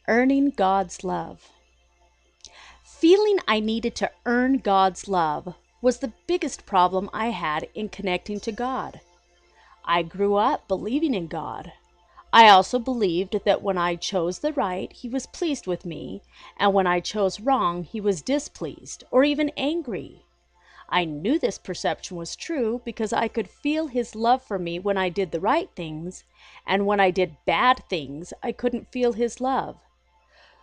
Earning God's love. Feeling I needed to earn God's love was the biggest problem I had in connecting to God. I grew up believing in God. I also believed that when I chose the right, He was pleased with me, and when I chose wrong, He was displeased or even angry. I knew this perception was true because I could feel His love for me when I did the right things, and when I did bad things, I couldn't feel His love.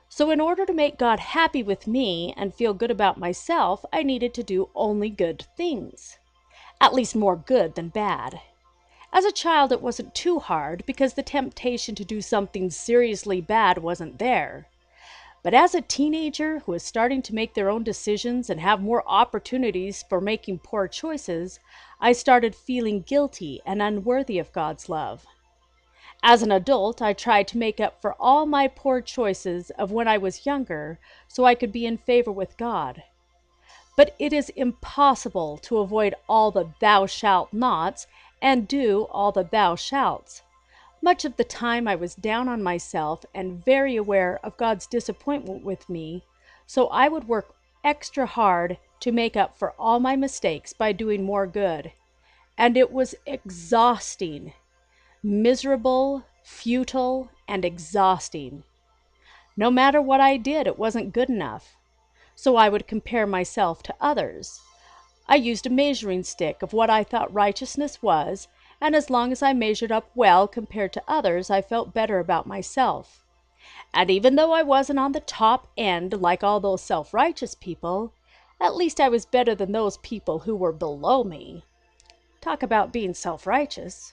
So in order to make God happy with me and feel good about myself, I needed to do only good things. At least more good than bad. As a child, it wasn't too hard because the temptation to do something seriously bad wasn't there. But as a teenager who is starting to make their own decisions and have more opportunities for making poor choices, I started feeling guilty and unworthy of God's love. As an adult, I tried to make up for all my poor choices of when I was younger so I could be in favor with God. But it is impossible to avoid all the thou shalt nots and do all the thou shalts. Much of the time I was down on myself and very aware of God's disappointment with me, so I would work extra hard to make up for all my mistakes by doing more good. And it was exhausting. Miserable, futile, and exhausting. No matter what I did, it wasn't good enough. So I would compare myself to others. I used a measuring stick of what I thought righteousness was, and as long as I measured up well compared to others, I felt better about myself. And even though I wasn't on the top end like all those self-righteous people, at least I was better than those people who were below me. Talk about being self-righteous.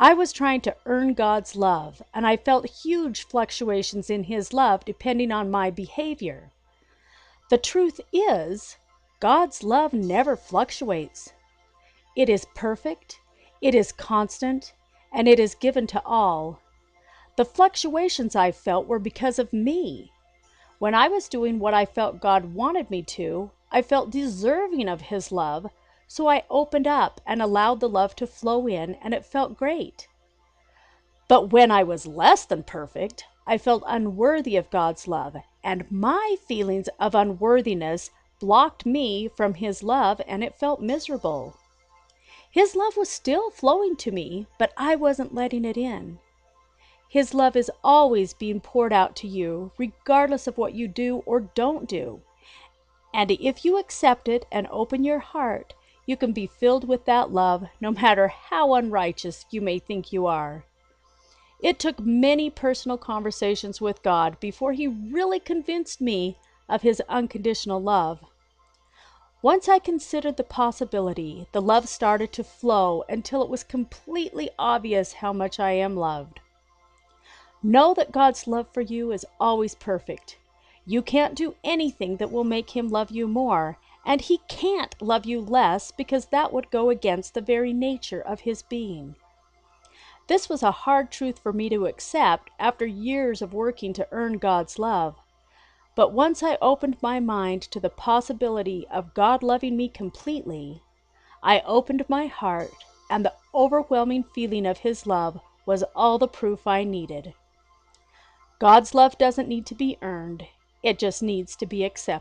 I was trying to earn God's love, and I felt huge fluctuations in His love depending on my behavior. The truth is, God's love never fluctuates. It is perfect, it is constant, and it is given to all. The fluctuations I felt were because of me. When I was doing what I felt God wanted me to, I felt deserving of His love, so I opened up and allowed the love to flow in, and it felt great. But when I was less than perfect, I felt unworthy of God's love, and my feelings of unworthiness blocked me from His love, and it felt miserable. His love was still flowing to me, but I wasn't letting it in. His love is always being poured out to you, regardless of what you do or don't do. And if you accept it and open your heart, you can be filled with that love, no matter how unrighteous you may think you are. It took many personal conversations with God before He really convinced me of His unconditional love. Once I considered the possibility, the love started to flow until it was completely obvious how much I am loved. Know that God's love for you is always perfect. You can't do anything that will make Him love you more, and He can't love you less because that would go against the very nature of His being. This was a hard truth for me to accept after years of working to earn God's love. But once I opened my mind to the possibility of God loving me completely, I opened my heart, and the overwhelming feeling of His love was all the proof I needed. God's love doesn't need to be earned, it just needs to be accepted.